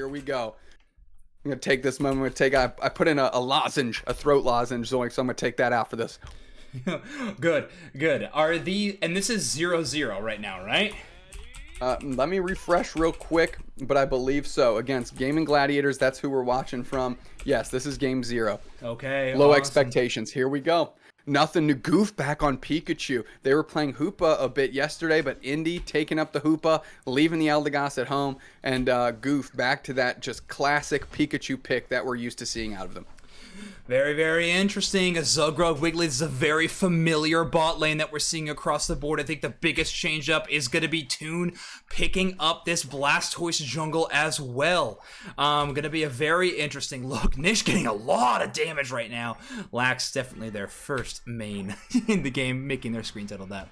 here we go. I'm going to take this moment. I put in a lozenge, a throat lozenge, Zoinks, so I'm going to take that out for this. Good. And this is 0-0 right now, right? Let me refresh real quick, but I believe so. Against Gaimin Gladiators, that's who we're watching from. Yes, this is game 0. Okay. Low awesome. expectations. Here we go. Nothing to goof back on Pikachu. They were playing Hoopa a bit yesterday, but Indy taking up the Hoopa, leaving the Eldegoss at home, and Goof back to that just classic Pikachu pick that we're used to seeing out of them. Very, very interesting. Zugrog Wiggly is a very familiar bot lane that we're seeing across the board. I think the biggest change up is going to be Toon picking up this Blastoise jungle as well. Going to be a very interesting look. Nish getting a lot of damage right now. Lax definitely their first main in the game, making their screens out of that.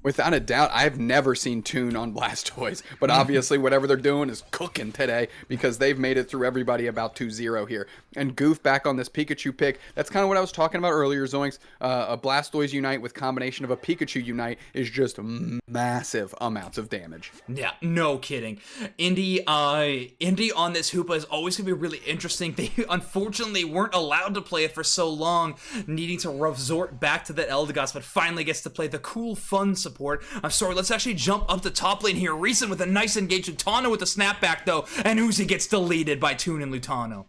Without a doubt, I've never seen Toon on Blastoise, but obviously whatever they're doing is cooking today because they've made it through everybody about 2-0 here. And Goof back on this Pikachu pick. That's kind of what I was talking about earlier, Zoinks. A Blastoise Unite with combination of a Pikachu Unite is just massive amounts of damage. Yeah, no kidding. Indy on this Hoopa is always going to be really interesting. They unfortunately weren't allowed to play it for so long, needing to resort back to that Eldegoss, but finally gets to play the cool, fun support. I'm sorry, let's actually jump up the top lane here. Reason with a nice engage. Lutano with the snapback, though, and Uzi gets deleted by Toon and Lutano.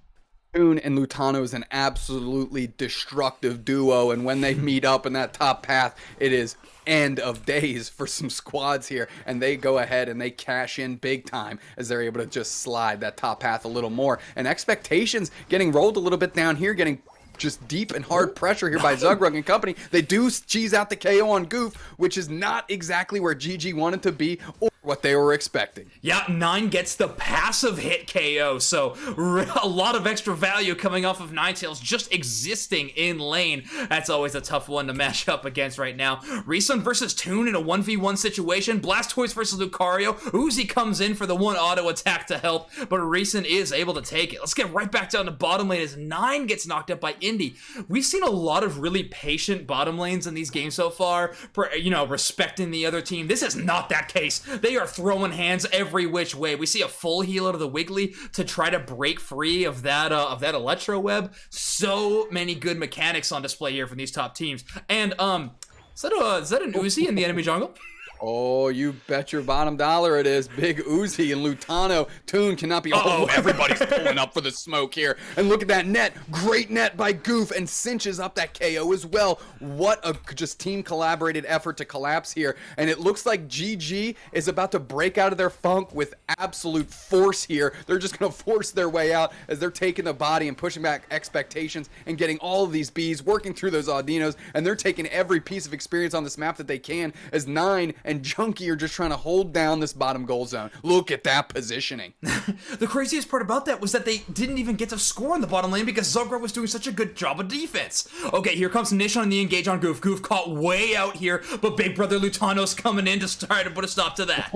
Toon and Lutano is an absolutely destructive duo, and when they meet up in that top path, it is end of days for some squads here, and they go ahead and they cash in big time as they're able to just slide that top path a little more. And expectations getting rolled a little bit down here, getting just deep and hard pressure here by Zugrug and company. They do cheese out the KO on Goof, which is not exactly where GG wanted to be or what they were expecting. Yeah, 9 gets the passive hit KO, so a lot of extra value coming off of Ninetales just existing in lane. That's always a tough one to match up against right now. Resun versus Toon in a 1v1 situation. Blastoise versus Lucario. Uzi comes in for the one auto attack to help, but Resun is able to take it. Let's get right back down to bottom lane as 9 gets knocked up by Indy. We've seen a lot of really patient bottom lanes in these games so far, respecting the other team. This is not that case. They are throwing hands every which way. We see a full heal out of the Wiggly to try to break free of that Electro Web. So many good mechanics on display here from these top teams. And is that an Uzi in the enemy jungle? Oh, you bet your bottom dollar it is. Big Uzi and Lutano. Toon cannot be... Oh, everybody's pulling up for the smoke here. And look at that net. Great net by Goof and cinches up that KO as well. What a just team collaborated effort to collapse here. And it looks like GG is about to break out of their funk with absolute force here. They're just going to force their way out as they're taking the body and pushing back expectations and getting all of these bees, working through those Audinos. And they're taking every piece of experience on this map that they can as 9 and Junkie are just trying to hold down this bottom goal zone. Look at that positioning. The craziest part about that was that they didn't even get to score in the bottom lane because Zugrug was doing such a good job of defense. Okay, here comes Nish on the engage on Goof. Goof caught way out here, but big brother Lutano's coming in to try to put a stop to that.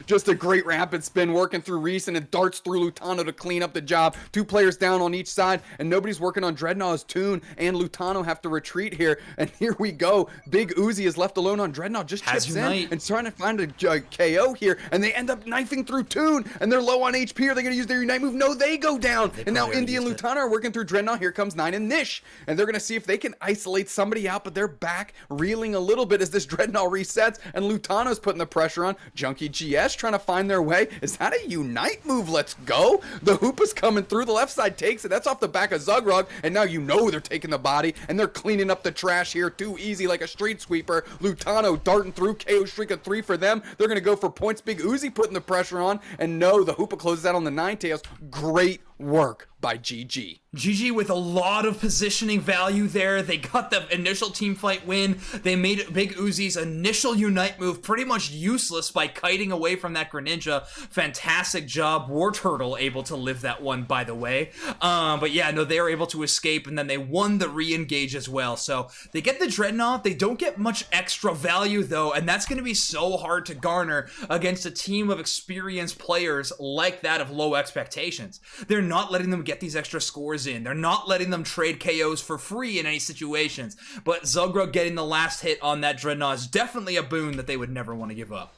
Just a great rapid spin working through Reese and it darts through Lutano to clean up the job. 2 players down on each side and nobody's working on Dreadnaught as Toon and Lutano have to retreat here. And here we go. Big Uzi is left alone on Dreadnaught. Just chips in and trying to find a KO here, and they end up knifing through Toon, and they're low on HP. Are they going to use their Unite move? No, they go down, and now Indy and Lutano are working through Dreadnaught. Here comes 9 and Nish, and they're going to see if they can isolate somebody out, but they're back, reeling a little bit as this Dreadnaught resets, and Lutano's putting the pressure on. Junkie GS trying to find their way. Is that a Unite move? Let's go. The Hoopa's coming through. The left side takes it. That's off the back of Zugrug, and now you know they're taking the body, and they're cleaning up the trash here. Too easy like a street sweeper. Lutano darting through, KO streak of 3 for them. They're going to go for points. Big Uzi putting the pressure on, and no, the Hoopa closes out on the Ninetales. Great work by GG. GG with a lot of positioning value there. They got the initial team fight win. They made Big Uzi's initial Unite move pretty much useless by kiting away from that Greninja. Fantastic job. War Turtle able to live that one, by the way. But yeah, no, they were able to escape, and then they won the re-engage as well. So they get the Dreadnaught. They don't get much extra value, though, and that's going to be so hard to garner against a team of experienced players like that of low expectations. They're not letting them get these extra scores in. They're not letting them trade KOs for free in any situations. But Zugrug getting the last hit on that Dreadnaught is definitely a boon that they would never want to give up.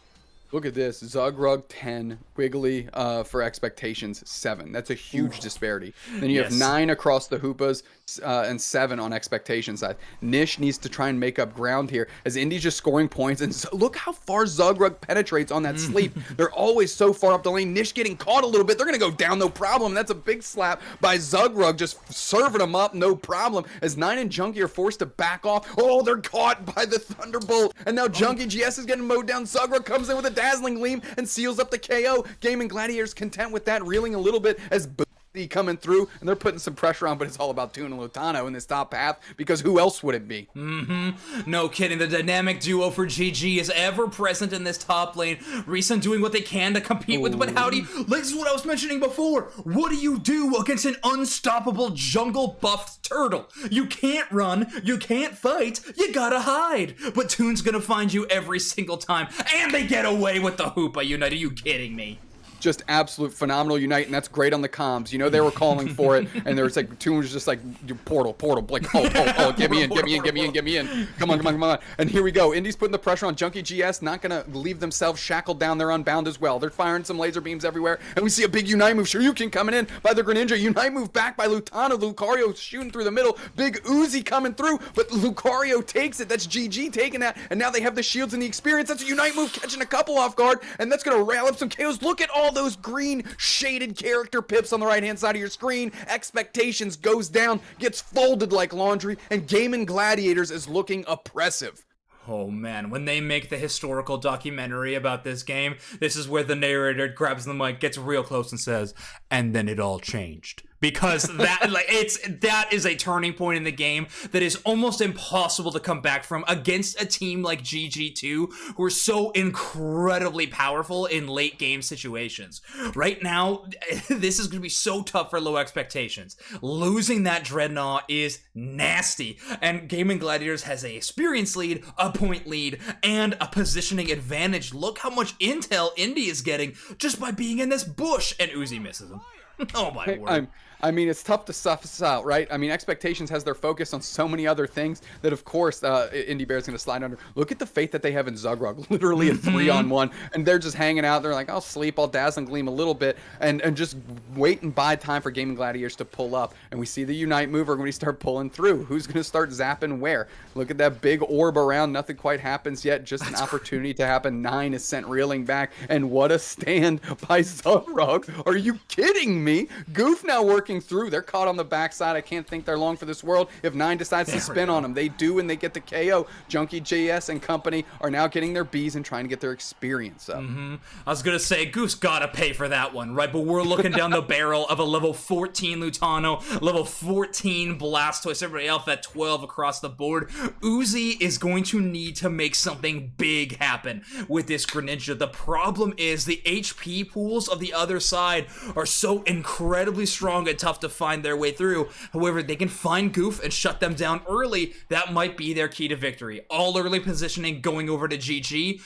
Look at this. Zugrug 10, Wiggly for expectations 7. That's a huge disparity. Then you have 9 across the Hoopas and 7 on expectation side. Nish needs to try and make up ground here as Indy's just scoring points. And look how far Zugrug penetrates on that sleep. They're always so far up the lane. Nish getting caught a little bit. They're going to go down, no problem. That's a big slap by Zugrug, just serving them up, no problem. As 9 and Junkie are forced to back off. Oh, they're caught by the Thunderbolt. And now Junkie GS is getting mowed down. Zugrug comes in with a dazzling gleam and seals up the KO. Gaimin Gladiators content with that, reeling a little bit as coming through, and they're putting some pressure on, but it's all about Toon and Lutano in this top path, because who else would it be? No kidding. The dynamic duo for GG is ever present in this top lane. Recent doing what they can to compete with, but howdy, this is what I was mentioning before. What do you do against an unstoppable jungle buffed turtle? You can't run, you can't fight, you gotta hide. But Toon's gonna find you every single time, and they get away with the Hoopa Unite. Are you kidding me? Just absolute phenomenal Unite, and that's great on the comms. You know, they were calling for it, and there was like, Toon was just like, portal, like, oh, get me in. Come on. And here we go. Indy's putting the pressure on. Junkie GS not gonna leave themselves shackled down. They're unbound as well. They're firing some laser beams everywhere, and we see a big Unite move. Shoryuken coming in by the Greninja. Unite move back by Lutano. Lucario shooting through the middle. Big Uzi coming through, but Lucario takes it. That's GG taking that, and now they have the shields and the experience. That's a Unite move catching a couple off guard, and that's gonna rail up some KOs. Look at all those green shaded character pips on the right hand side of your screen. Expectations goes down, gets folded like laundry, and Gaimin Gladiators is looking oppressive. Oh man, when they make the historical documentary about this game, this is where the narrator grabs the mic, gets real close and says, and then it all changed. Because that is a turning point in the game that is almost impossible to come back from against a team like GG2, who are so incredibly powerful in late game situations. Right now, this is going to be so tough for low expectations. Losing that dreadnaught is nasty, and Gaimin Gladiators has a experience lead, a point lead, and a positioning advantage. Look how much intel Indy is getting just by being in this bush, and Uzi misses him. Oh my word. I mean, it's tough to suss this out, right? I mean, Expectations has their focus on so many other things that, of course, Indy Bear's going to slide under. Look at the faith that they have in Zugrug, literally a 3-on-1, and they're just hanging out. They're like, I'll sleep, I'll dazzle and gleam a little bit, and just wait and buy time for Gaimin Gladiators to pull up. And we see the Unite move when we start pulling through. Who's going to start zapping where? Look at that big orb around. Nothing quite happens yet. Just an opportunity to happen. 9 is sent reeling back, and what a stand by Zugrug. Are you kidding me? Goof now working through. They're caught on the backside. I can't think they're long for this world. If 9 decides to spin on them, they do, and they get the KO. Junkie JS and company are now getting their Bs and trying to get their experience up. I was gonna say, Goose gotta pay for that one, right? But we're looking down the barrel of a level 14 Lutano, level 14 Blastoise, everybody else at 12 across the board. Uzi is going to need to make something big happen with this Greninja. The problem is the HP pools of the other side are so incredibly strong and tough to find their way through. However, they can find Goof and shut them down early. That might be their key to victory. All early positioning going over to GG.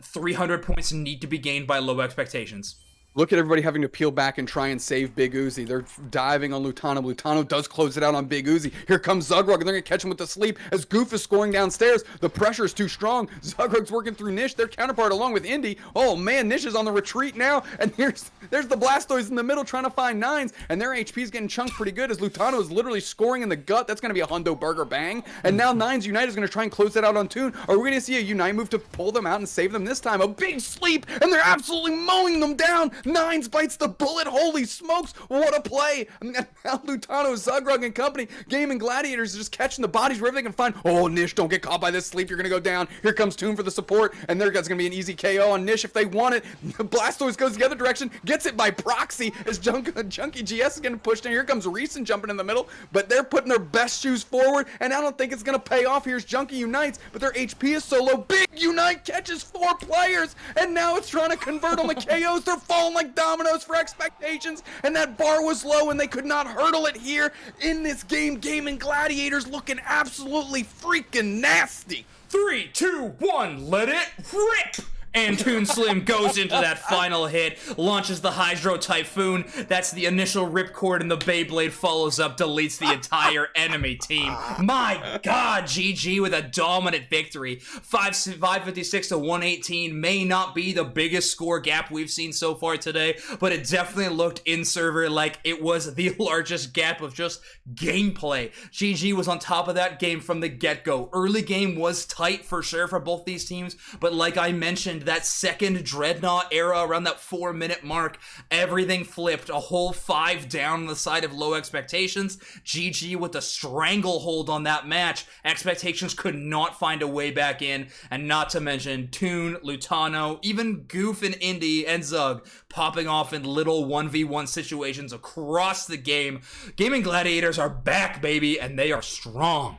300 points need to be gained by low expectations. Look at everybody having to peel back and try and save Big Uzi. They're diving on Lutano. Lutano does close it out on Big Uzi. Here comes Zugrug, and they're going to catch him with the sleep as Goof is scoring downstairs. The pressure is too strong. Zugrug's working through Nish, their counterpart, along with Indy. Oh, man, Nish is on the retreat now, and there's the Blastoise in the middle trying to find 9s, and their HP is getting chunked pretty good as Lutano is literally scoring in the gut. That's going to be a hundo burger bang, and now 9's Unite is going to try and close that out on Toon. Are we going to see a Unite move to pull them out and save them this time? A big sleep, and they're absolutely mowing them down. 9's bites the bullet. Holy smokes, what a play. And now Lutano, Zugrug, and company, Gaimin Gladiators, just catching the bodies wherever they can find. Oh, Nish, don't get caught by this sleep. You're going to go down. Here comes Toon for the support, and there's going to be an easy KO on Nish if they want it. Blastoise goes the other direction, gets it by proxy as Junkie GS is getting pushed in. Here comes Reeson jumping in the middle, but they're putting their best shoes forward, and I don't think it's going to pay off. Here's Junkie Unites, but their HP is so low. Big Unite catches 4 players, and now it's trying to convert on the KOs. They're falling like dominoes for expectations, and that bar was low, and they could not hurdle it here in this game. Gaimin Gladiators looking absolutely freaking nasty. 3, 2, 1, let it rip! And Toon Slim goes into that final hit, launches the Hydro Typhoon. That's the initial ripcord, and the Beyblade follows up, deletes the entire enemy team. My god, GG with a dominant victory. 556 to 118 may not be the biggest score gap we've seen so far today, but it definitely looked in server like it was the largest gap of just gameplay. GG was on top of that game from the get-go. Early game was tight for sure for both these teams, but like I mentioned, that second dreadnaught era around that 4-minute mark, everything flipped. A whole 5 down on the side of low expectations. GG with a stranglehold on that match. Expectations could not find a way back in, and not to mention Toon, Lutano, even Goof and Indy and Zug popping off in little 1v1 situations across the game. Gaimin Gladiators are back, baby, and they are strong.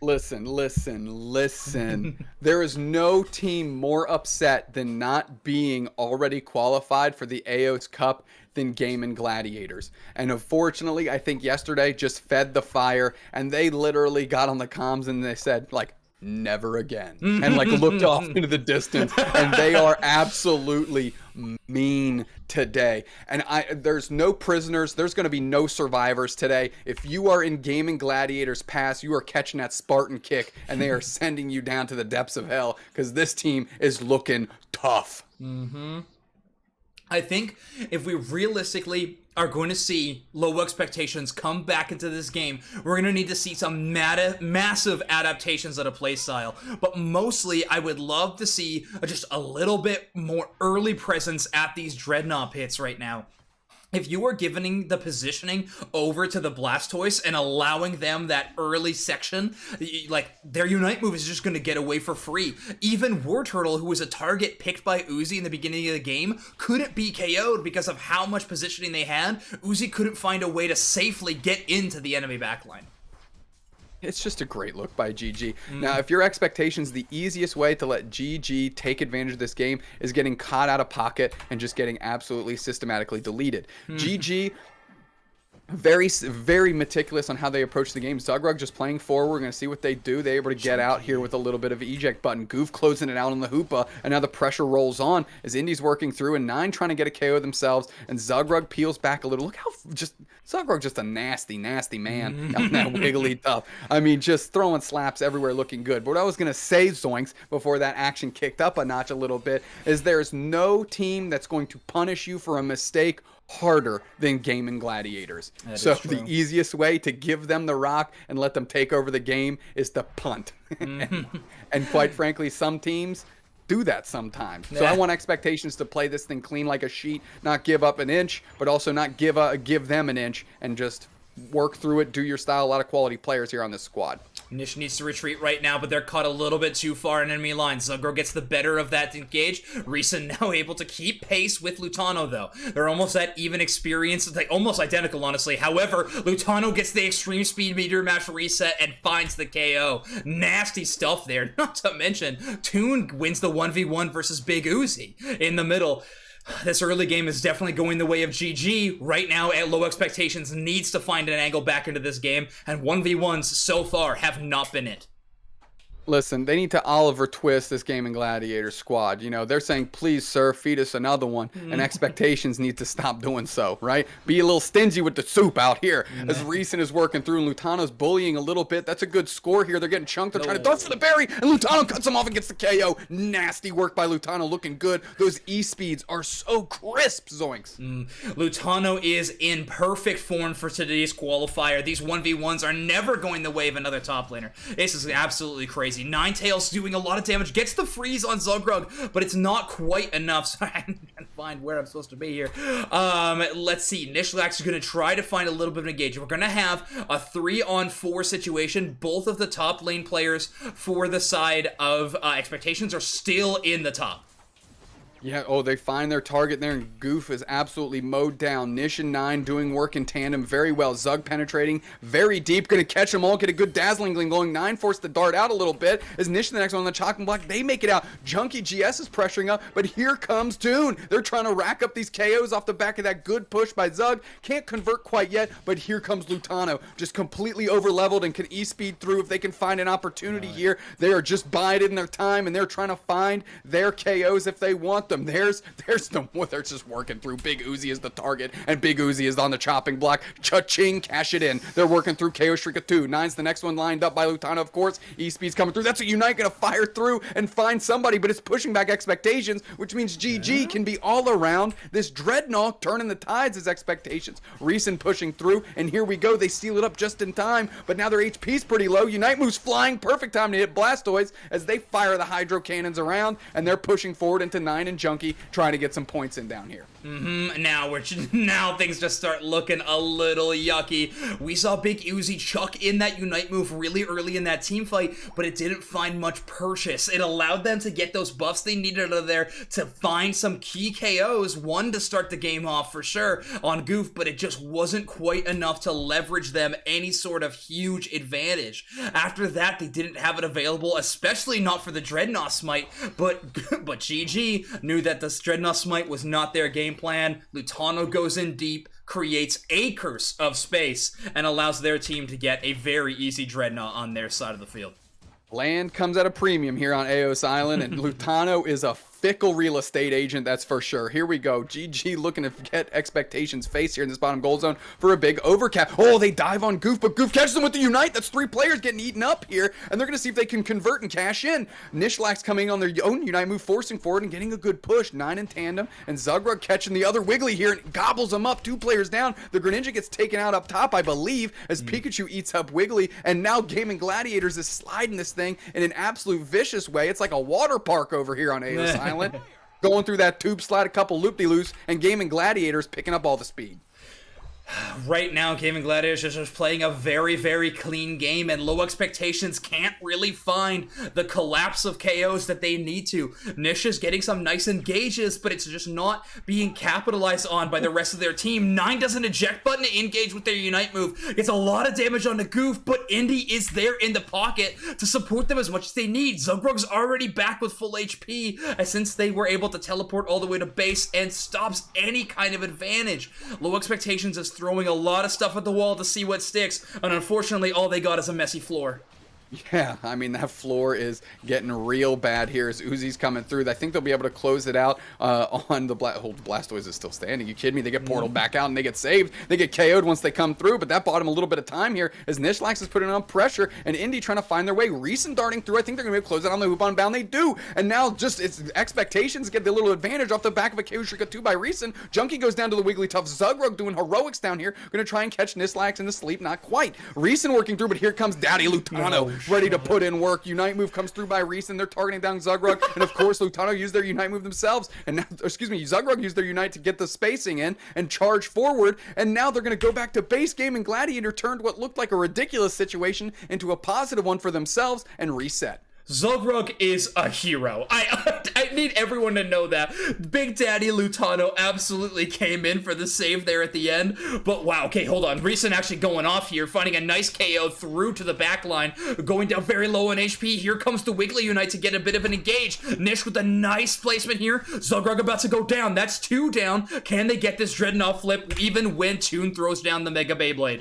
Listen. There is no team more upset than not being already qualified for the Aeos Cup than Gaimin Gladiators. And unfortunately, I think yesterday just fed the fire, and they literally got on the comms and they said, like, never again. And like looked off into the distance, and they are absolutely mean today. And there's no prisoners, there's going to be no survivors today. If you are in Gaimin Gladiators Pass, you are catching that Spartan kick, and they are sending you down to the depths of hell, because this team is looking tough. I think if we realistically are going to see low expectations come back into this game, we're going to need to see some massive adaptations of the play style. But mostly, I would love to see just a little bit more early presence at these Dreadnaught pits right now. If you are giving the positioning over to the Blastoise and allowing them that early section, like, their Unite move is just going to get away for free. Even Wartortle, who was a target picked by Uzi in the beginning of the game, couldn't be KO'd because of how much positioning they had. Uzi couldn't find a way to safely get into the enemy backline. It's just a great look by GG. Now, if your expectations, the easiest way to let GG take advantage of this game is getting caught out of pocket and just getting absolutely systematically deleted. GG, very meticulous on how they approach the game. Zugrug just playing forward. We're going to see what they do. They're able to get out here with a little bit of eject button. Goof closing it out on the Hoopa, and now the pressure rolls on as Indy's working through, and 9 trying to get a KO themselves, and Zugrug peels back a little. Look how Zugrug just a nasty man on that wiggly tough. I mean, just throwing slaps everywhere, looking good. But what I was going to say, Zoinks, before that action kicked up a notch a little bit, is there's no team that's going to punish you for a mistake harder than Gaimin Gladiators. So the easiest way to give them the rock and let them take over the game is to punt. And quite frankly, some teams do that sometimes. So I want expectations to play this thing clean like a sheet, not give up an inch, but also not give them an inch, and just work through it, do your style. A lot of quality players here on this squad. Nish needs to retreat right now, but they're caught a little bit too far in enemy lines. Zugro gets the better of that engage. Risa now able to keep pace with Lutano, though. They're almost at even experience, like almost identical, honestly. However, Lutano gets the extreme speed meter match reset and finds the KO. Nasty stuff there. Not to mention, Toon wins the 1v1 versus Big Uzi in the middle. This early game is definitely going the way of GG. Right now, at low expectations, needs to find an angle back into this game, and 1v1s so far have not been it. Listen, they need to Oliver Twist this Gaimin Gladiator squad. You know, they're saying, please, sir, feed us another one. And expectations need to stop doing so, right? Be a little stingy with the soup out here. As Recent is working through and Lutano's bullying a little bit. That's a good score here. They're getting chunked. They're trying to dart for the berry. And Lutano cuts him off and gets the KO. Nasty work by Lutano. Looking good. Those E-speeds are so crisp, Zoinks. Lutano is in perfect form for today's qualifier. These 1v1s are never going the way of another top laner. This is absolutely crazy. Ninetales doing a lot of damage, gets the freeze on Zugrug, but it's not quite enough, so I can't find where I'm supposed to be here. Let's see, Nishlax is going to try to find a little bit of engagement. We're going to have a 3-on-4 situation. Both of the top lane players for the side of expectations are still in the top. Yeah, oh, they find their target there, and Goof is absolutely mowed down. Nish and Nine doing work in tandem very well. Zug penetrating very deep, gonna catch them all, get a good dazzling going. Nine forced the dart out a little bit as Nish the next one on the chopping block. They make it out. Junkie GS is pressuring up, but here comes Toon. They're trying to rack up these KOs off the back of that good push by Zug. Can't convert quite yet, but here comes Lutano, just completely over leveled and can E-speed through if they can find an opportunity here. They are just biding their time, and they're trying to find their KOs if they want them. There's no more. They're just working through. Big Uzi is the target, and Big Uzi is on the chopping block. Cha-ching, cash it in. They're working through KO Shrika 2. Nine's the next one lined up by Lutano, of course. E-speed's coming through. That's a Unite gonna fire through and find somebody, but it's pushing back expectations, which means GG can be all around. This Dreadnaught turning the tides as expectations. Reason pushing through, and here we go. They seal it up just in time, but now their HP's pretty low. Unite moves flying. Perfect time to hit Blastoise as they fire the Hydro Cannons around, and they're pushing forward into Nine and Junkie, trying to get some points in down here. Now things just start looking a little yucky. We saw Big Uzi chuck in that Unite move really early in that team fight, but it didn't find much purchase. It allowed them to get those buffs they needed out of there to find some key KOs, one to start the game off for sure on Goof, but it just wasn't quite enough to leverage them any sort of huge advantage. After that, they didn't have it available, especially not for the Dreadnaught Smite, but GG knew that this Dreadnaught Smite was not their game plan. Lutano goes in deep, creates acres of space, and allows their team to get a very easy Dreadnaught on their side of the field. Land comes at a premium here on Aeos Island, and Lutano is a fickle real estate agent, that's for sure. Here we go. GG looking to get expectations faced here in this bottom gold zone for a big overcap. Oh, they dive on Goof, but Goof catches them with the Unite. That's 3 players getting eaten up here, and they're going to see if they can convert and cash in. Nishlax coming on their own Unite move, forcing forward and getting a good push. Nine in tandem, and Zugrug catching the other Wiggly here and gobbles them up. 2 players down. The Greninja gets taken out up top, I believe, as Pikachu eats up Wiggly, and now Gaimin Gladiators is sliding this thing in an absolute vicious way. It's like a water park over here on Aeos Island. Going through that tube slide, a couple loop-de-loos, and Gaimin Gladiators picking up all the speed. Right now, Gaimin Gladiators is just playing a very, very clean game, and low expectations can't really find the collapse of KOs that they need to. Nish is getting some nice engages, but it's just not being capitalized on by the rest of their team. Nine does an eject button to engage with their Unite move. Gets a lot of damage on the Goof, but Indy is there in the pocket to support them as much as they need. Zugrug's already back with full HP, since they were able to teleport all the way to base and stops any kind of advantage. Low expectations is throwing a lot of stuff at the wall to see what sticks, and unfortunately all they got is a messy floor. Yeah, I mean, that floor is getting real bad here as Uzi's coming through. I think they'll be able to close it out on the Blastoise is still standing. You kidding me? They get portal back out and they get saved. They get KO'd once they come through, but that bought him a little bit of time here as Nishlax is putting on pressure and Indy trying to find their way. Reason darting through. I think they're going to be able to close it on the hoop on bound. They do. And now just its expectations get the little advantage off the back of a KO Shrika 2 by Reason. Junkie goes down to the Wigglytuff. Zugrug doing heroics down here. Going to try and catch Nishlax into sleep. Not quite. Reason working through, but here comes Daddy Lutano. Ready to put in work. Unite move comes through by Reason. They're targeting down Zugrug, and of course Lutano used their Unite move themselves, and now, Zugrug used their Unite to get the spacing in and charge forward, and now they're going to go back to base game, and Gladiator turned what looked like a ridiculous situation into a positive one for themselves and reset. Zugrug is a hero. I need everyone to know that. Big Daddy Lutano absolutely came in for the save there at the end. But wow, okay, hold on. Reason actually going off here, finding a nice KO through to the back line, going down very low on HP. Here comes the Wiggly Unite to get a bit of an engage. Nish with a nice placement here. Zugrug about to go down. That's 2 down. Can they get this Dreadnaught flip even when Toon throws down the Mega Beyblade?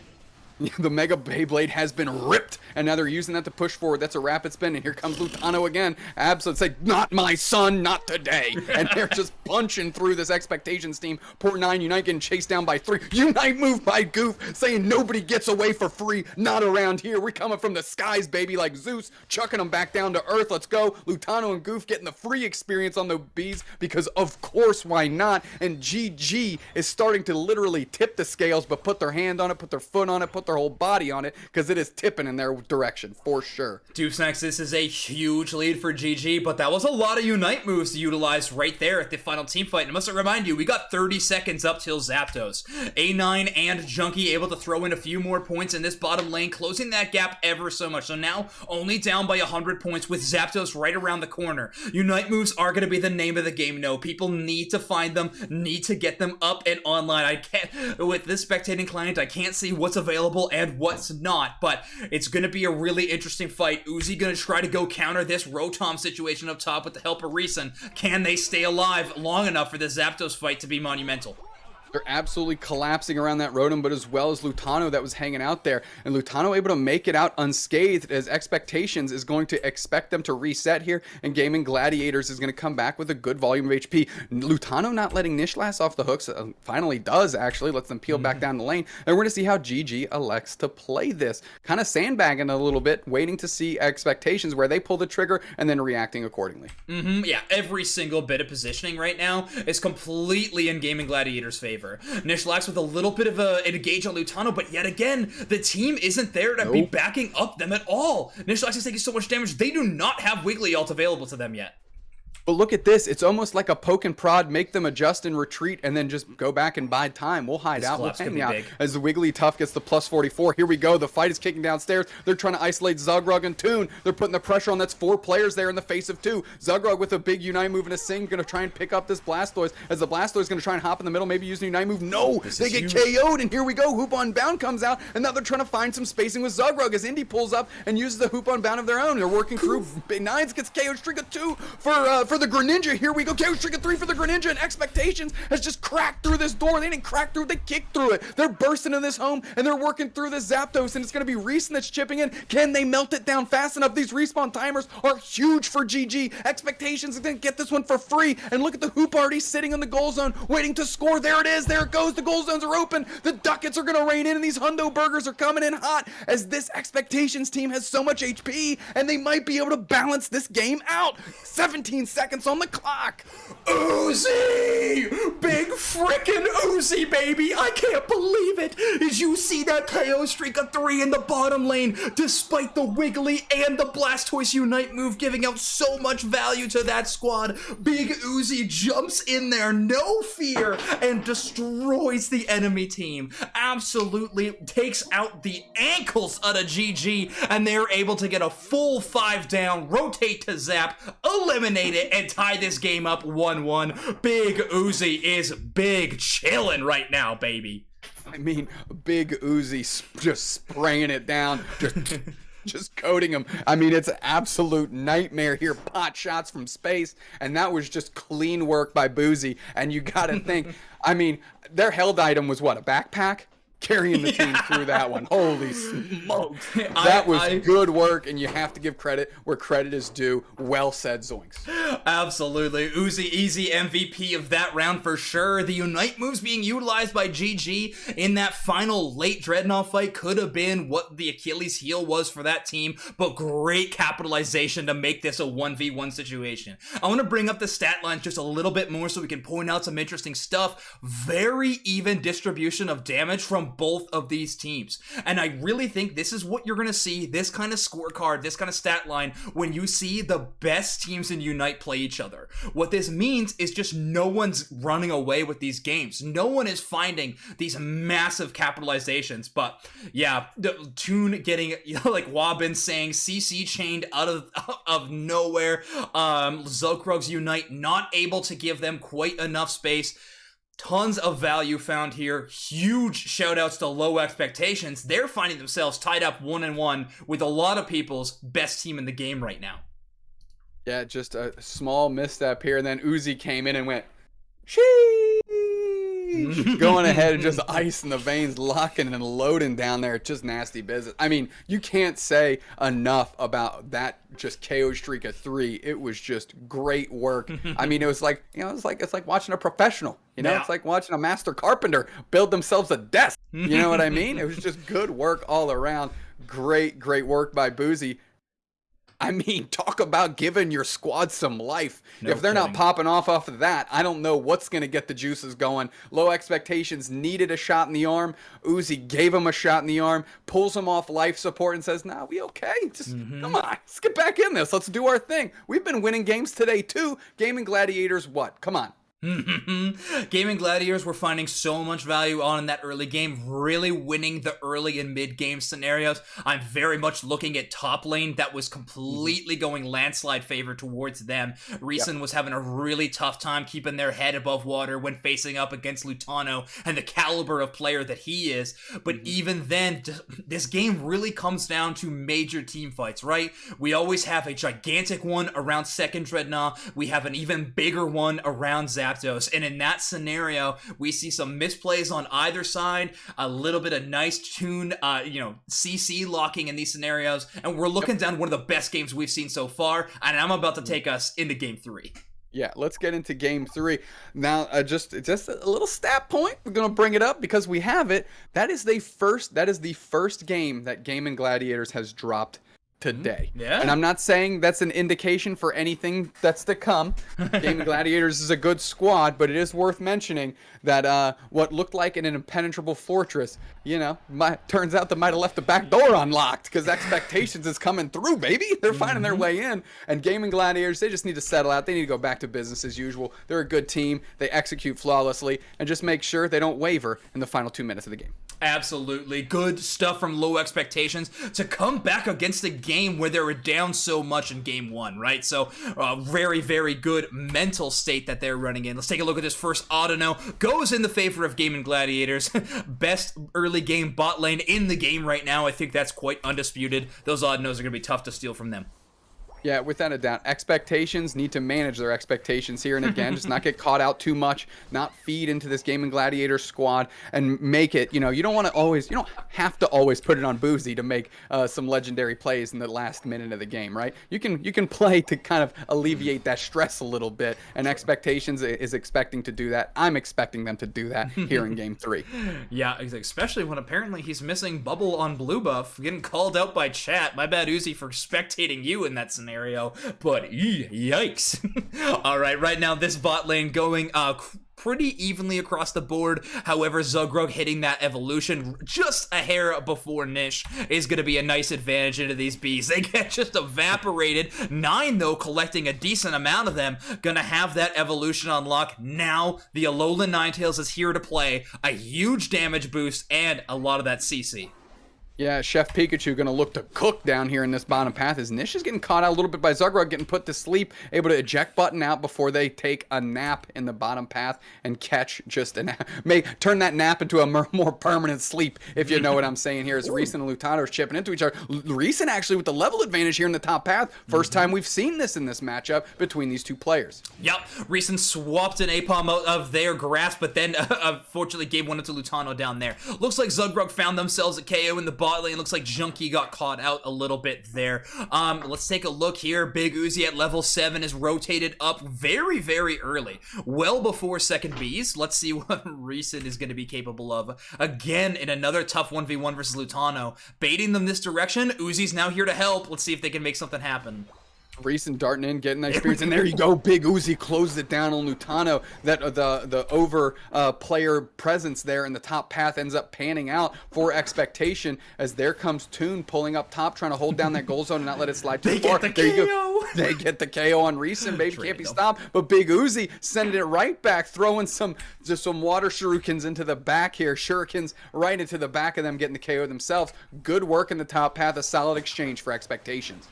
The Mega Beyblade has been ripped, and now they're using that to push forward. That's a rapid spin, and here comes Lutano again. Absolutely, say, not my son, not today. And they're just punching through this expectations team. Poor 9 Unite getting chased down by 3. Unite move by Goof, saying nobody gets away for free. Not around here. We're coming from the skies, baby, like Zeus, chucking them back down to earth. Let's go. Lutano and Goof getting the free experience on the bees, because of course, why not? And GG is starting to literally tip the scales, but put their hand on it, put their foot on it, put their whole body on it because it is tipping in their direction for sure. Doobsnax, this is a huge lead for GG, but that was a lot of Unite moves to utilize right there at the final team fight. And I must remind you, we got 30 seconds up till Zapdos. A9 and Junkie able to throw in a few more points in this bottom lane, closing that gap ever so much. So now only down by 100 points with Zapdos right around the corner. Unite moves are going to be the name of the game. No, people need to find them, need to get them up and online. I can't, with this spectating client, I can't see what's available and what's not, but it's going to be a really interesting fight. Uzi going to try to go counter this Rotom situation up top with the help of Reason. Can they stay alive long enough for this Zapdos fight to be monumental? They're absolutely collapsing around that Rotom, but as well as Lutano that was hanging out there. And Lutano able to make it out unscathed, as Expectations is going to expect them to reset here, and Gaimin Gladiators is going to come back with a good volume of HP. Lutano not letting Nishlas off the hooks, finally does actually, lets them peel back down the lane. And we're going to see how GG elects to play this. Kind of sandbagging a little bit, waiting to see Expectations where they pull the trigger and then reacting accordingly. Yeah, every single bit of positioning right now is completely in Gaimin Gladiators' favor. Nishlax with a little bit of an engage on Lutano, but yet again, the team isn't there to be backing up them at all. Nishlax is taking so much damage, they do not have Wiggly ult available to them yet. But look at this. It's almost like a poke and prod, make them adjust and retreat, and then just go back and bide time. We'll hide out. We'll hang out. As the Wigglytuff gets the plus 44. Here we go. The fight is kicking downstairs. They're trying to isolate Zugrug and Toon. They're putting the pressure on. That's 4 players there in the face of 2. Zugrug with a big Unite move and a Sing. Going to try and pick up this Blastoise. As the Blastoise is going to try and hop in the middle, maybe use a Unite move. No! They get KO'd, and here we go. Hoop on Bound comes out, and now they're trying to find some spacing with Zugrug as Indy pulls up and uses the Hoop on Bound of their own. They're working through. Nines gets KO'd. Streak of 2 for the Greninja. Here we go. KO streak of 3 for the Greninja, and Expectations has just cracked through this door. They didn't crack through it, they kicked through it. They're bursting in this home, and they're working through this Zapdos, and it's going to be Reason that's chipping in. Can they melt it down fast enough? These respawn timers are huge for GG. Expectations is going to get this one for free, and look at the Hoop already sitting in the goal zone, waiting to score. There it is. There it goes. The goal zones are open. The Ducats are going to rain in, and these Hundo Burgers are coming in hot, as this Expectations team has so much HP, and they might be able to balance this game out. 17 seconds on the clock. Uzi! Big frickin' Uzi, baby! I can't believe it! As you see that KO streak of 3 in the bottom lane, despite the Wiggly and the Blastoise Unite move giving out so much value to that squad, Big Uzi jumps in there, no fear, and destroys the enemy team. Absolutely takes out the ankles out of GG, and they're able to get a full 5 down, rotate to Zap, eliminate it, and tie this game up 1-1. Big Uzi is big chillin' right now, baby. I mean, Big Uzi just spraying it down, just coating him. I mean, it's an absolute nightmare here. Pot shots from space, and that was just clean work by Boozy. And you got to think, I mean, their held item was what, a backpack? Carrying the team through that one. Holy smokes. That was good work, and you have to give credit where credit is due. Well said, Zoinks. Absolutely. Uzi easy MVP of that round for sure. The Unite moves being utilized by GG in that final late Dreadnaught fight could have been what the Achilles heel was for that team, but great capitalization to make this a 1v1 situation. I want to bring up the stat lines just a little bit more so we can point out some interesting stuff. Very even distribution of damage from both of these teams. And I really think this is what you're going to see, this kind of scorecard, this kind of stat line, when you see the best teams in Unite play each other. What this means is just no one's running away with these games. No one is finding these massive capitalizations. But yeah, the Toon getting, like Wabin saying, CC chained out of nowhere. Zokrug's Unite not able to give them quite enough space. Tons of value found here. Huge shout outs to Low Expectations. They're finding themselves tied up 1-1 with a lot of people's best team in the game right now. Yeah, just a small misstep here, and then Uzi came in and went, sheesh, going ahead and just ice in the veins, locking and loading down there. Just nasty business. I mean, you can't say enough about that just KO streak of 3. It was just great work. I mean, it was like, you know, it's like watching a professional. You know, It's like watching a master carpenter build themselves a desk. You know what I mean? It was just good work all around. Great work by Boozy. I mean, talk about giving your squad some life. No If they're kidding. not popping off of that, I don't know what's going to get the juices going. Low expectations needed a shot in the arm. Uzi gave him a shot in the arm, pulls him off life support and says, nah, we okay? Just come on, let's get back in this. Let's do our thing. We've been winning games today too. Gaimin Gladiators, what? Come on. Gaimin Gladiators were finding so much value on in that early game, really winning the early and mid game scenarios. I'm very much looking at top lane that was completely going landslide favor towards them. Reason was having a really tough time keeping their head above water when facing up against Lutano and the caliber of player that he is. But even then, this game really comes down to major team fights, right? We always have a gigantic one around second Dreadnaught. We have an even bigger one around Zapdos. And in that scenario, we see some misplays on either side, a little bit of nice tune, CC locking in these scenarios, and we're looking down one of the best games we've seen so far, and I'm about to take us into game 3. Yeah, let's get into game 3. Now, just a little stat point. We're going to bring it up because we have it. That is the first game that Gaimin Gladiators has dropped today. Yeah. And I'm not saying that's an indication for anything that's to come. Gaimin Gladiators is a good squad, but it is worth mentioning that what looked like an impenetrable fortress, turns out they might have left the back door unlocked because expectations is coming through, baby. They're finding their way in. And Gaimin Gladiators, they just need to settle out. They need to go back to business as usual. They're a good team. They execute flawlessly and just make sure they don't waver in the final 2 minutes of the game. Absolutely. Good stuff from Low Expectations to come back against a game where they were down so much in game 1, right? So, very, very good mental state that they're running in. Let's take a look at this first Autono. Goes in the favor of Gaimin Gladiators. Best early game bot lane in the game right now. I think that's quite undisputed. Those Autonos are going to be tough to steal from them. Yeah, without a doubt. Expectations need to manage their expectations here and again. Just not get caught out too much, not feed into this Gaimin Gladiator squad, and make it, you don't have to always put it on Boozy to make some legendary plays in the last minute of the game, right? You can play to kind of alleviate that stress a little bit, and Expectations is expecting to do that. I'm expecting them to do that here in game 3. Yeah, especially when apparently he's missing Bubble on blue buff, getting called out by chat. My bad, Uzi, for spectating you in that scenario. But yikes. All right now this bot lane going pretty evenly across the board. However, Zugrug hitting that evolution just a hair before Nish is going to be a nice advantage into these bees. They get just evaporated. 9, though, collecting a decent amount of them. Going to have that evolution unlock. Now, the Alolan Ninetales is here to play. A huge damage boost and a lot of that CC. Yeah, Chef Pikachu going to look to cook down here in this bottom path as Nish is getting caught out a little bit by Zugrug, getting put to sleep, able to eject button out before they take a nap in the bottom path and catch just a nap. Turn that nap into a more permanent sleep, if you know what I'm saying here, as Reese and Lutano are chipping into each other. Reese actually with the level advantage here in the top path. First time we've seen this in this matchup between these two players. Yep, Reese swapped an Apom out of their grasp, but then unfortunately gave one to Lutano down there. Looks like Zugrug found themselves at KO in the bottom lane. Looks like Junkie got caught out a little bit there. Let's take a look here. Big Uzi at level 7 is rotated up very, very early. Well before second Bees. Let's see what Recent is going to be capable of. Again, in another tough 1v1 versus Lutano. Baiting them this direction. Uzi's now here to help. Let's see if they can make something happen. Reese darting in, getting that experience, and there you go. Big Uzi closes it down on Lutano. That the over player presence there in the top path ends up panning out for Expectation as there comes Toon pulling up top, trying to hold down that goal zone and not let it slide too far. They get the KO. They get the KO on Reese, baby. Can't be stopped. But Big Uzi sending it right back, throwing some water shurikens into the back here. Shurikens right into the back of them, getting the KO themselves. Good work in the top path. A solid exchange for Expectations.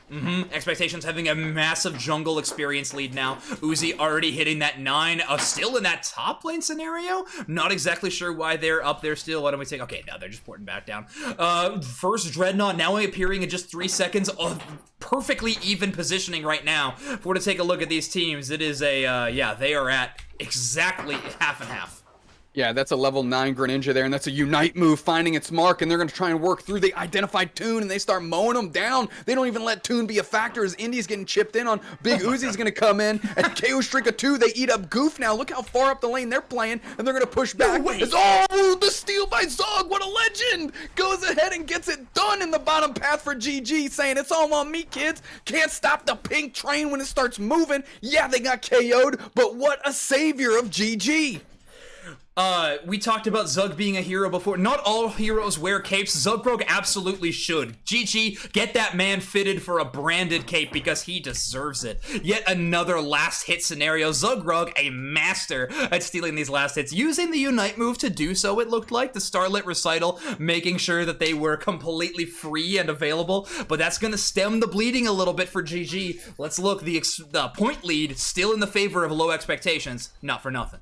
Expectations having a massive jungle experience lead now. Uzi already hitting that 9, still in that top lane scenario. Not exactly sure why they're up there still. Why don't we take, okay, now they're just porting back down. First Dreadnaught now appearing in just 3 seconds of perfectly even positioning right now. If we're to take a look at these teams, it is a, yeah, they are at exactly half and half. Yeah, that's a level 9 Greninja there, and that's a Unite move finding its mark, and they're going to try and work through. They identify Toon, and they start mowing them down. They don't even let Toon be a factor as Indy's getting chipped in on. Big Uzi's going to come in, and KO Shrika 2, they eat up Goof now. Look how far up the lane they're playing, and they're going to push back. The steal by Zog, what a legend! Goes ahead and gets it done in the bottom path for GG, saying it's all on me, kids. Can't stop the pink train when it starts moving. Yeah, they got KO'd, but what a savior of GG. We talked about Zug being a hero before. Not all heroes wear capes. Zugrog absolutely should. GG, get that man fitted for a branded cape because he deserves it. Yet another last hit scenario. Zugrog, a master at stealing these last hits, using the Unite move to do so, it looked like. The Starlit Recital, making sure that they were completely free and available. But that's going to stem the bleeding a little bit for GG. Let's look. The point lead still in the favor of low expectations. Not for nothing.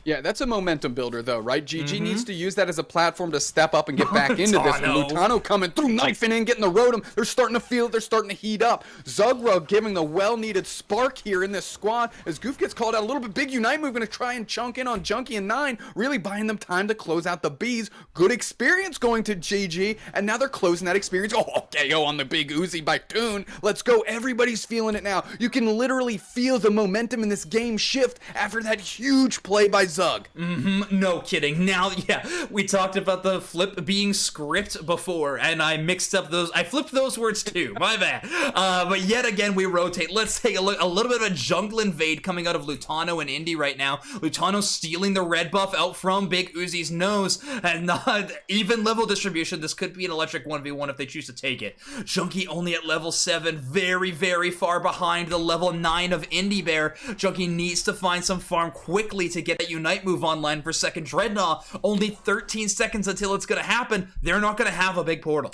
Yeah, that's a momentum builder, though, right? GG needs to use that as a platform to step up and get back into this. And Lutano coming through, knifing in, getting the Rotom. They're starting to feel it. They're starting to heat up. Zugrug giving the well-needed spark here in this squad as Goof gets called out a little bit. Big Unite move going to try and chunk in on Junkie and 9, really buying them time to close out the Bees. Good experience going to GG, and now they're closing that experience. Oh, KO on the Big Uzi by Toon. Let's go. Everybody's feeling it now. You can literally feel the momentum in this game shift after that huge play by Zug. No kidding. Now, yeah, we talked about the flip being script before, and I mixed up those. I flipped those words too. My bad. But yet again, we rotate. Let's take a look. A little bit of a jungle invade coming out of Lutano and Indy right now. Lutano stealing the red buff out from Big Uzi's nose, and not even level distribution. This could be an electric 1v1 if they choose to take it. Junkie only at level 7, very, very far behind the level 9 of Indy Bear. Junkie needs to find some farm quickly to get that Unite move online for second dreadnaught. Only 13 seconds until it's gonna happen. They're not gonna have a big portal.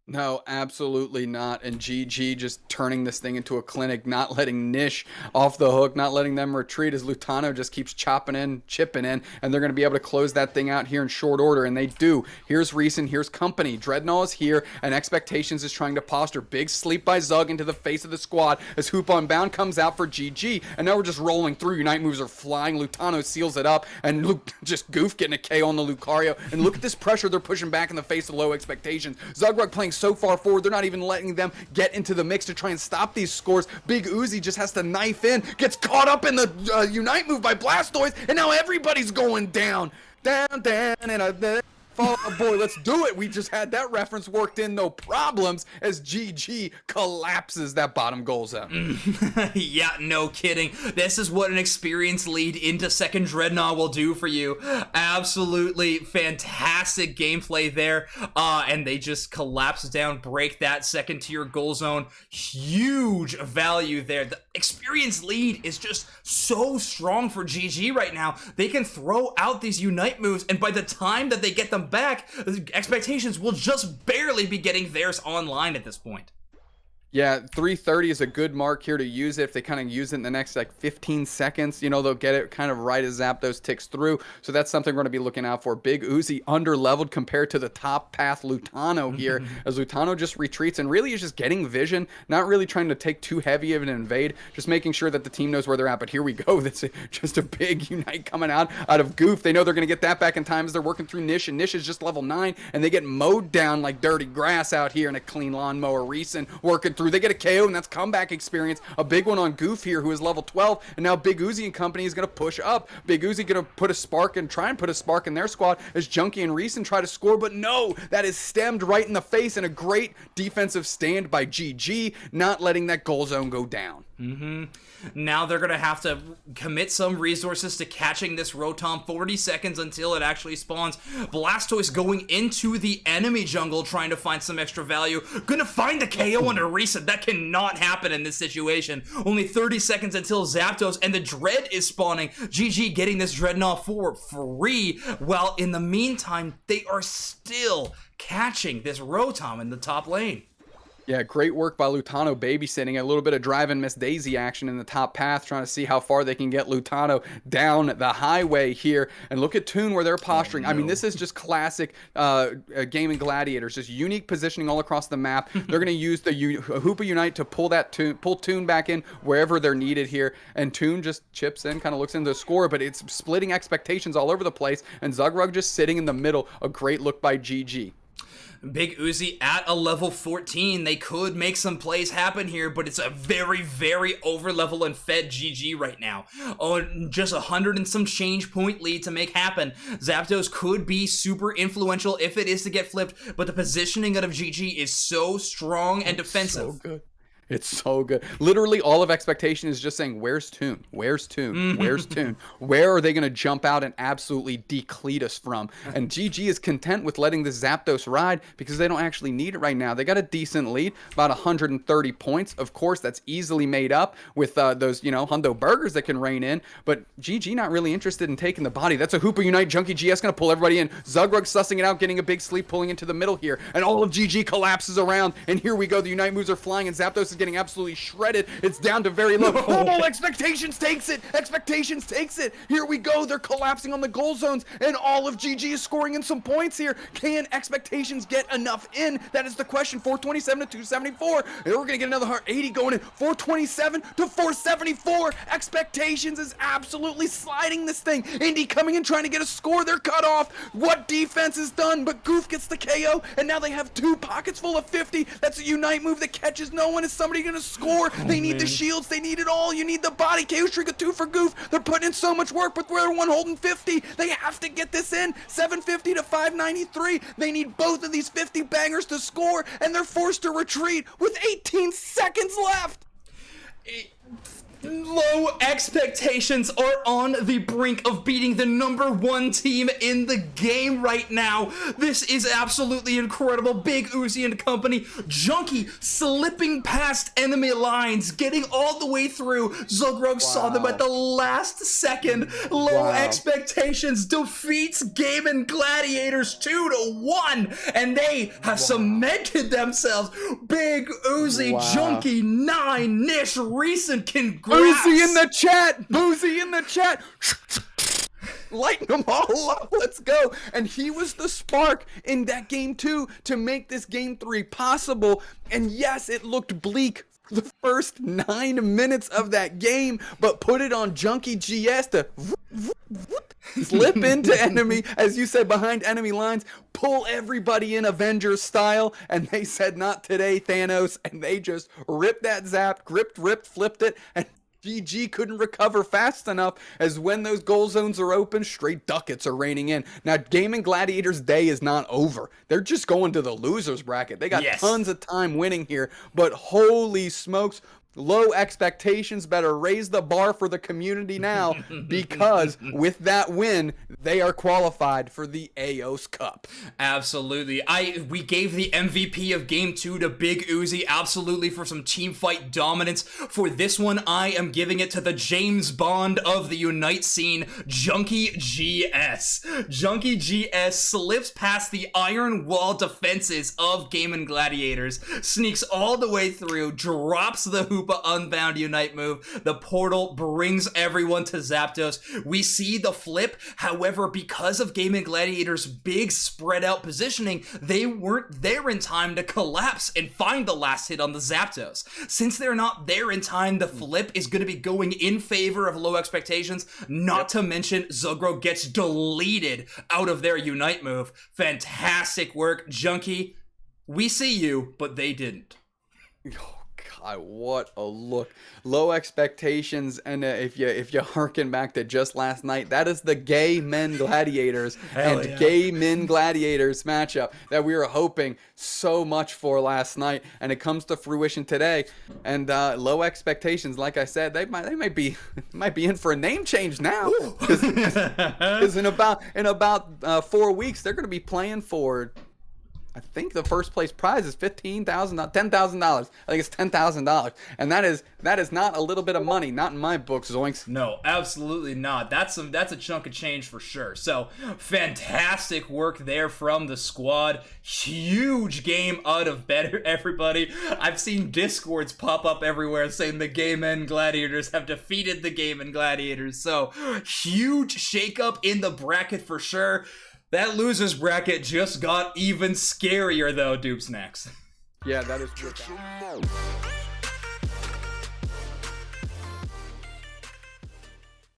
No, absolutely not. And GG just turning this thing into a clinic, not letting Nish off the hook, not letting them retreat as Lutano just keeps chopping in, chipping in, and they're going to be able to close that thing out here in short order, and they do. Here's Reason, here's company. Dreadnaught is here, and Expectations is trying to posture. Big sleep by Zug into the face of the squad as Hoop Unbound comes out for GG, and now we're just rolling through. Unite moves are flying. Lutano seals it up, and Luke just Goof getting a KO on the Lucario, and look at this pressure they're pushing back in the face of low expectations. Zugrug playing so far forward, they're not even letting them get into the mix to try and stop these scores. Big Uzi just has to knife in, gets caught up in the Unite move by Blastoise, and now everybody's going down, and fall out, boy, let's do it. We just had that reference worked in, no problems, as GG collapses that bottom goal zone. Yeah, no kidding. This is what an experience lead into second Dreadnaught will do for you. Absolutely fantastic gameplay there. And they just collapse down, break that second tier goal zone. Huge value there. The experience lead is just so strong for GG right now. They can throw out these Unite moves, and by the time that they get them back, Expectations will just barely be getting theirs online at this point. Yeah, 330 is a good mark here to use it. If they kind of use it in the next like 15 seconds, you know, they'll get it kind of right as Zapdos ticks through. So that's something we're going to be looking out for. Big Uzi under-leveled compared to the top path Lutano here, as Lutano just retreats and really is just getting vision, not really trying to take too heavy of an invade, just making sure that the team knows where they're at. But here we go. That's just a big Unite coming out of Goof. They know they're going to get that back in time as they're working through Nish, and Nish is just level 9, and they get mowed down like dirty grass out here in a clean lawnmower. Reason working through. They get a KO, and that's comeback experience. A big one on Goof here, who is level 12, and now Big Uzi and company is going to push up. Big Uzi going to put a spark and try and put a spark in their squad as Junkie and Reason try to score, but no, that is stemmed right in the face, and a great defensive stand by GG, not letting that goal zone go down. Now they're going to have to commit some resources to catching this Rotom. 40 seconds until it actually spawns. Blastoise going into the enemy jungle trying to find some extra value. Gonna find the KO under Reset. That cannot happen in this situation. Only 30 seconds until Zapdos, and the Dread is spawning. GG getting this Dreadnaught for free, while in the meantime, they are still catching this Rotom in the top lane. Yeah, great work by Lutano babysitting. A little bit of drive and miss daisy action in the top path, trying to see how far they can get Lutano down the highway here. And look at Toon where they're posturing. Oh, I mean, no. this is just classic Gaimin Gladiators, just unique positioning all across the map. They're going to use the Hoopa Unite to pull Toon back in wherever they're needed here. And Toon just chips in, kind of looks into the score, but it's splitting expectations all over the place. And Zugrug just sitting in the middle. A great look by GG. Big Uzi at a level 14. They could make some plays happen here, but it's a very, very over-level and fed GG right now. Oh, just 100 and some change point lead to make happen. Zapdos could be super influential if it is to get flipped, but the positioning out of GG is so strong and defensive. So good. It's so good. Literally, all of expectation is just saying, where's Toon? Where's Toon? Where's Toon? Where are they going to jump out and absolutely decleat us from? And GG is content with letting the Zapdos ride because they don't actually need it right now. They got a decent lead, about 130 points. Of course, that's easily made up with those, Hundo Burgers that can rein in. But GG not really interested in taking the body. That's a Hoopa Unite. Junkie GS going to pull everybody in. Zugrug sussing it out, getting a big sleep, pulling into the middle here. And all of GG collapses around. And here we go. The Unite moves are flying, and Zapdos is getting absolutely shredded. It's down to very low. Oh, Expectations takes it. Expectations takes it. Here we go. They're collapsing on the goal zones, and all of GG is scoring in some points here. Can Expectations get enough in? That is the question. 427 to 274. And we're going to get another 80 going in. 427 to 474. Expectations is absolutely sliding this thing. Indy coming in trying to get a score. They're cut off. What defense is done? But Goof gets the KO, and now they have 2 pockets full of 50. That's a Unite move that catches no one. Is somebody going to score? They need the shields. They need it all. You need the body. KO streak of 2 for Goof. They're putting in so much work, but they're one holding 50. They have to get this in. 750 to 593. They need both of these 50 bangers to score, and they're forced to retreat with 18 seconds left. Low expectations are on the brink of beating the #1 team in the game right now. This is absolutely incredible. Big Uzi and company. Junkie slipping past enemy lines, getting all the way through. Zugrug saw them at the last second. Low expectations defeats Gaimin Gladiators 2-1, and they have cemented themselves. Big Uzi, Junkie, 9-ish, recent congrats. Boozy in the chat! Boozy in the chat! Lighten them all up. Let's go. And he was the spark in that game 2 to make this game 3 possible. And yes, it looked bleak the first 9 minutes of that game, but put it on Junkie GS to slip into enemy, as you said, behind enemy lines, pull everybody in Avengers style, and they said, not today, Thanos, and they just ripped that zap, ripped, flipped it, and GG couldn't recover fast enough, as when those goal zones are open, straight ducats are raining in. Now, Gaimin Gladiators' day is not over. They're just going to the losers bracket. They got tons of time winning here, but holy smokes, low expectations better raise the bar for the community now, because with that win, they are qualified for the Aeos Cup. Absolutely. We gave the MVP of Game 2 to Big Uzi, absolutely, for some team fight dominance. For this one, I am giving it to the James Bond of the Unite scene, Junkie GS. Junkie GS slips past the iron wall defenses of Gaimin Gladiators, sneaks all the way through, drops the Hoopa Unbound Unite move. The portal brings everyone to Zapdos. We see the flip. However, because of Gaimin Gladiators' big spread out positioning, they weren't there in time to collapse and find the last hit on the Zapdos. Since they're not there in time, the flip is going to be going in favor of low expectations. Not to mention, Zogro gets deleted out of their Unite move. Fantastic work, Junkie. We see you, but they didn't. God, what a look. Low expectations, and if you harken back to just last night, that is the Gaimin Gladiators Gaimin Gladiators matchup that we were hoping so much for last night, and it comes to fruition today. And low expectations, like I said, they might be in for a name change now, because in about 4 weeks they're going to be playing for I think the first place prize is $10,000. I think it's $10,000, and that is not a little bit of money, not in my books, Zoinks. No, absolutely not. That's a chunk of change for sure. So fantastic work there from the squad. Huge game out of everybody. I've seen Discords pop up everywhere saying the Gaimin Gladiators have defeated the Gaimin Gladiators. So huge shakeup in the bracket for sure. That losers bracket just got even scarier though, doobsnax. Yeah, that is true.